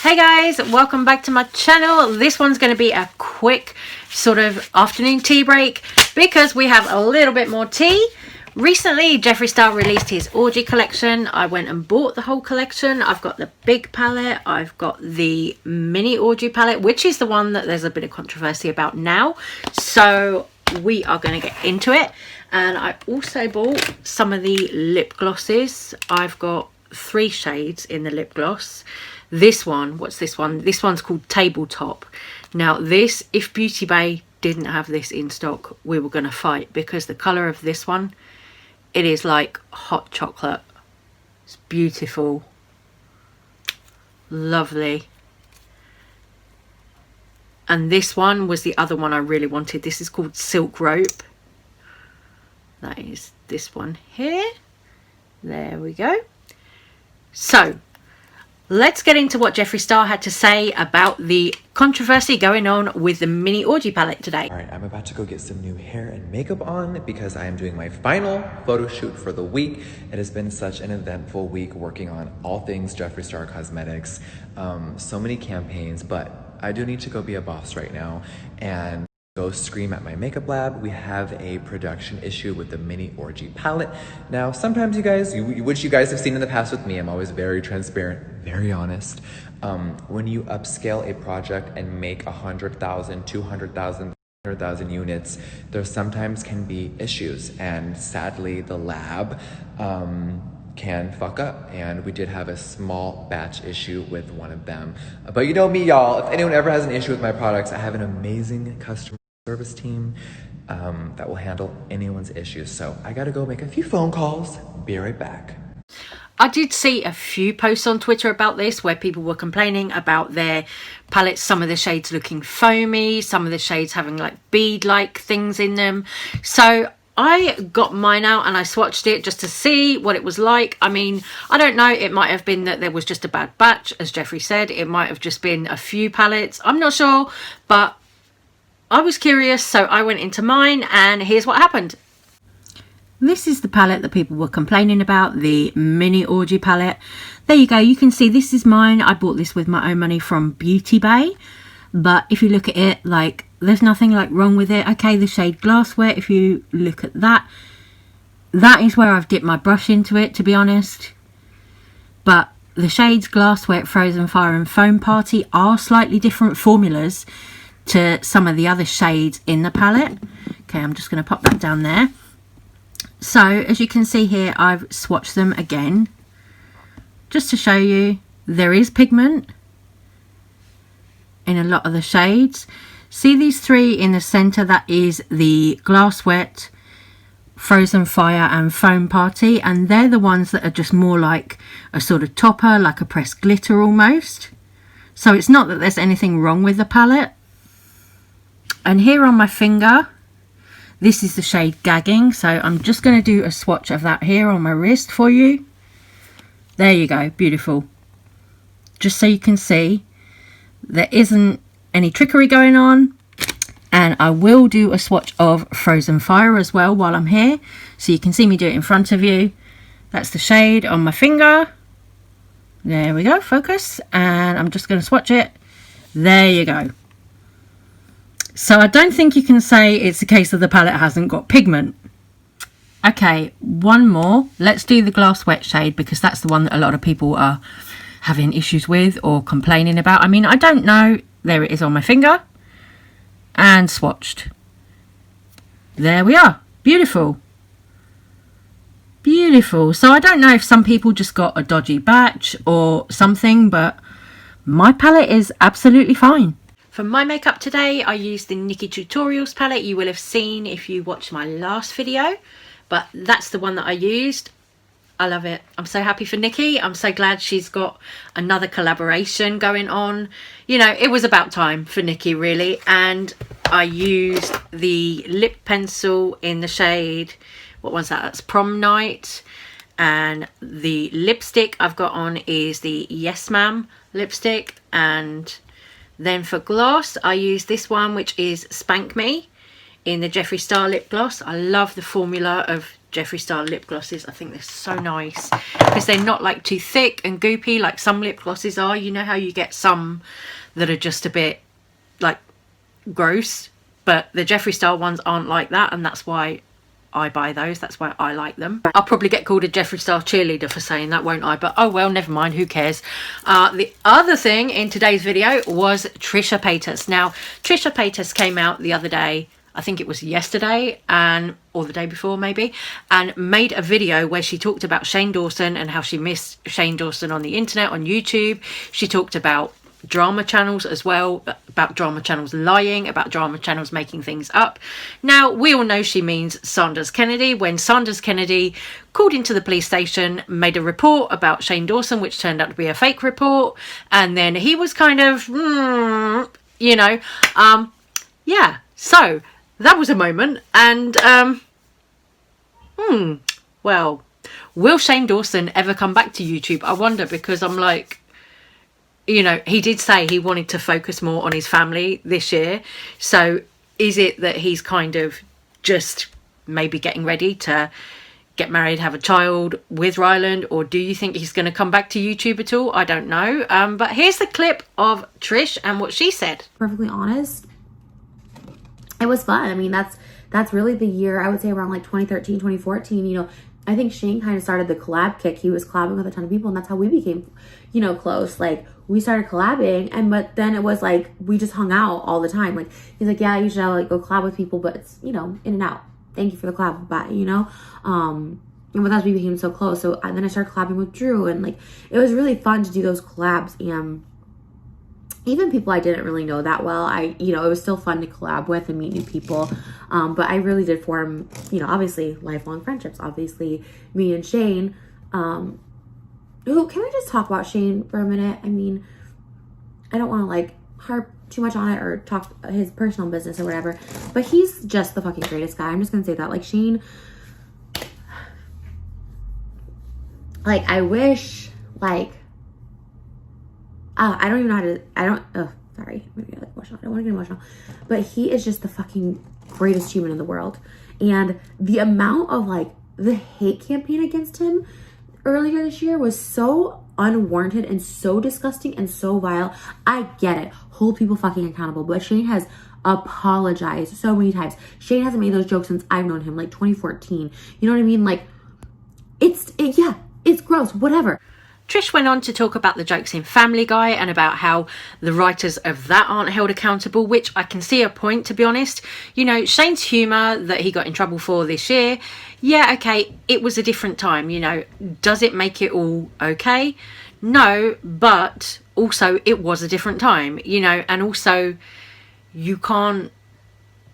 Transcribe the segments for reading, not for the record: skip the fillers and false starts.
Hey guys, welcome back to my channel. This one's going to be a quick sort of afternoon tea break because we have a little bit more tea. Recently, Jeffree Star released his orgy collection. I went and bought the whole collection. I've got the big palette. I've got the mini orgy palette, which is the one that there's a bit of controversy about now. So we are going to get into it. And I also bought some of the lip glosses. I've got 3 shades in the lip gloss. This one, what's this one? This one's called Tabletop. Now this, if Beauty Bay didn't have this in stock, we were going to fight because the colour of this one, it is like hot chocolate. It's beautiful. Lovely. And this one was the other one I really wanted. This is called Silk Rope. That is this one here. There we go. So let's get into what Jeffree Star had to say about the controversy going on with the mini orgy palette today. All right, I'm about to go get some new hair and makeup on because I am doing my final photo shoot for the week. It has been such an eventful week working on all things Jeffree Star Cosmetics. So many campaigns, but I do need to go be a boss right now and go scream at my makeup lab. We have a production issue with the mini orgy palette. Now, sometimes you guys, which you guys have seen in the past with me, I'm always very transparent, very honest. When you upscale a project and make 100,000, 200,000, 100,000 units, there sometimes can be issues. And sadly, the lab can fuck up. And we did have a small batch issue with one of them. But you know me, y'all, if anyone ever has an issue with my products, I have an amazing customer service team that will handle anyone's issues. So I gotta go make a few phone calls. Be right back. I did see a few posts on Twitter about this where people were complaining about their palettes, some of the shades looking foamy, some of the shades having like bead-like things in them. So I got mine out and I swatched it just to see what it was like. I mean, I don't know, it might have been that there was just a bad batch, as Jeffree said. It might have just been a few palettes. I'm not sure, but I was curious, so I went into mine and here's what happened. This is the palette that people were complaining about, the mini orgy palette. There you go, you can see this is mine. I bought this with my own money from Beauty Bay, but if you look at it, like, there's nothing like wrong with it. Okay, the shade Glassware, if you look at that, that is where I've dipped my brush into it, to be honest. But the shades Glassware, Frozen Fire and Foam Party are slightly different formulas to some of the other shades in the palette. Okay, I'm just going to pop that down there. So as you can see here, I've swatched them again just to show you there is pigment in a lot of the shades. See these 3 in the center? That is the Glass Wet, Frozen Fire and Foam Party, and they're the ones that are just more like a sort of topper, like a pressed glitter almost. So it's not that there's anything wrong with the palette. And here on my finger, this is the shade Gagging. So I'm just going to do a swatch of that here on my wrist for you. There you go, beautiful. Just so you can see there isn't any trickery going on. And I will do a swatch of Frozen Fire as well while I'm here, so you can see me do it in front of you. That's the shade on my finger. There we go, focus. And I'm just going to swatch it. There you go. So I don't think you can say it's a case of the palette hasn't got pigment. Okay, one more. Let's do the Glass Wet shade because that's the one that a lot of people are having issues with or complaining about. I mean, I don't know. There it is on my finger. And swatched. There we are. Beautiful. Beautiful. So I don't know if some people just got a dodgy batch or something, but my palette is absolutely fine. For my makeup today, I used the Nikki Tutorials palette. You will have seen if you watched my last video, but that's the one that I used. I love it. I'm so happy for Nikki. I'm so glad she's got another collaboration going on. You know, it was about time for Nikki, really. And I used the lip pencil in the shade, what was that? That's Prom Night. And the lipstick I've got on is the Yes Ma'am lipstick. And then for gloss, I use this one, which is Spank Me in the Jeffree Star lip gloss. I love the formula of Jeffree Star lip glosses. I think they're so nice because they're not like too thick and goopy like some lip glosses are. You know how you get some that are just a bit like gross, but the Jeffree Star ones aren't like that, and that's why I buy those. That's why I like them. I'll probably get called a Jeffree Star cheerleader for saying that, won't I? But oh well, never mind, who cares. The other thing in today's video was Trisha Paytas. Now, Trisha Paytas came out the other day, I think it was yesterday or the day before maybe, and made a video where she talked about Shane Dawson and how she missed Shane Dawson on the internet, on YouTube. She talked about drama channels as well, about drama channels lying, about drama channels making things up. Now, we all know she means Sanders Kennedy. When Sanders Kennedy called into the police station, made a report about Shane Dawson, which turned out to be a fake report, and then he was kind of, yeah, so that was a moment. And well, will Shane Dawson ever come back to YouTube? I wonder, because I'm like, you know, he did say he wanted to focus more on his family this year. So is it that he's kind of just maybe getting ready to get married, have a child with Ryland? Or do you think he's going to come back to YouTube at all? I don't know. But here's the clip of Trish and what she said. Perfectly honest, it was fun. I mean, that's really the year, I would say around like 2013, 2014, you know. I think Shane kind of started the collab kick. He was collabing with a ton of people, and that's how we became, you know, close. Like, we started collabing, but then it was like we just hung out all the time. Like, he's like, yeah, you should like go collab with people, but it's, you know, in and out. Thank you for the collab, bye, you know. And with us, we became so close. So and then I started collabing with Drew, and like it was really fun to do those collabs. And even people I didn't really know that well, you know, it was still fun to collab with and meet new people. But I really did form, you know, obviously lifelong friendships. Obviously, me and Shane. Can we just talk about Shane for a minute? I mean, I don't want to like harp too much on it or talk his personal business or whatever, but he's just the fucking greatest guy. I'm just gonna say that. Like, Shane, like, I wish, like, I don't even know how to, sorry, I'm gonna get like emotional. I don't want to get emotional, but he is just the fucking greatest human in the world. And the amount of like the hate campaign against him earlier this year was so unwarranted and so disgusting and so vile. I get it. Hold people fucking accountable. But Shane has apologized so many times. Shane hasn't made those jokes since I've known him, like 2014. You know what I mean? Like, yeah, it's gross, whatever. Trish went on to talk about the jokes in Family Guy and about how the writers of that aren't held accountable, which I can see a point, to be honest. You know, Shane's humour that he got in trouble for this year, yeah, okay, it was a different time, you know. Does it make it all okay? No, but also it was a different time, you know, and also you can't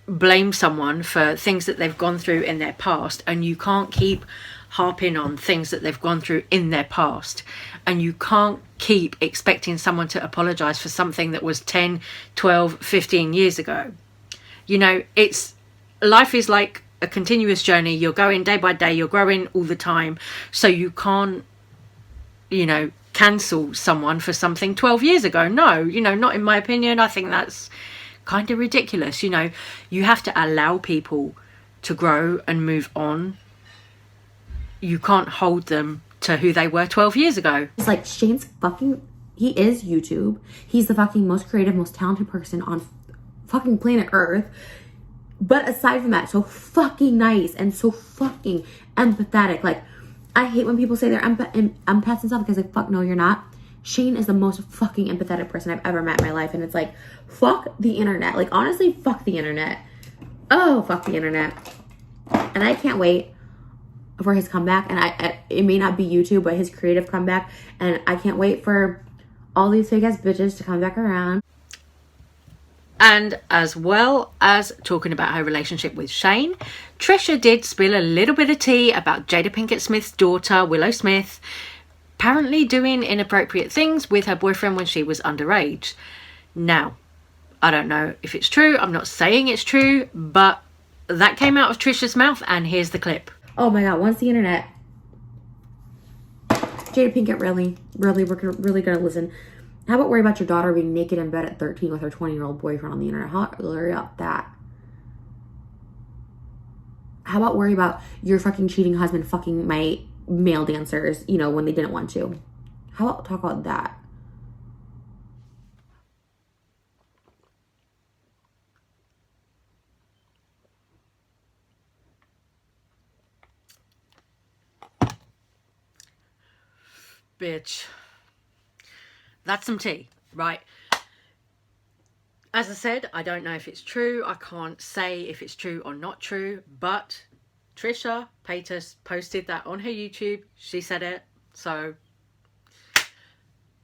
blame someone for things that they've gone through in their past, and you can't keep harping on things that they've gone through in their past, and you can't keep expecting someone to apologize for something that was 10, 12, 15 years ago. You know, life is like a continuous journey. You're going day by day, you're growing all the time, so you can't, you know, cancel someone for something 12 years ago. No, you know, not in my opinion. I think that's kind of ridiculous. You know, you have to allow people to grow and move on. You can't hold them to who they were 12 years ago. It's like, Shane's he is YouTube. He's the fucking most creative, most talented person on fucking planet Earth. But aside from that, so fucking nice and so fucking empathetic. Like, I hate when people say they're empaths and stuff, because like, fuck no, you're not. Shane is the most fucking empathetic person I've ever met in my life. And it's like, fuck the internet. Like, honestly, fuck the internet. Oh, fuck the internet. And I can't wait for his comeback. And it may not be YouTube, but his creative comeback. And I can't wait for all these fake ass bitches to come back around. And as well as talking about her relationship with Shane, Trisha did spill a little bit of tea about Jada Pinkett Smith's daughter, Willow Smith, apparently doing inappropriate things with her boyfriend when she was underage. Now, I don't know if it's true. I'm not saying it's true, but that came out of Trisha's mouth, and here's the clip. Oh my God, once the internet. Jada Pinkett, really, we're gonna listen. How about worry about your daughter being naked in bed at 13 with her 20-year-old boyfriend on the internet? How about that? How about worry about your fucking cheating husband fucking my male dancers, you know, when they didn't want to? How about talk about that? Bitch. That's some tea, right? As I said, I don't know if it's true. I can't say if it's true or not true, but Trisha Paytas posted that on her YouTube. She said it. So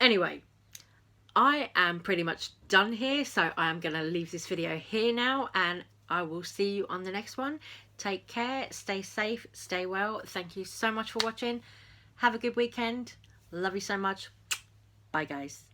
anyway, I am pretty much done here. So I am going to leave this video here now, and I will see you on the next one. Take care, stay safe, stay well. Thank you so much for watching. Have a good weekend. Love you so much. Bye, guys.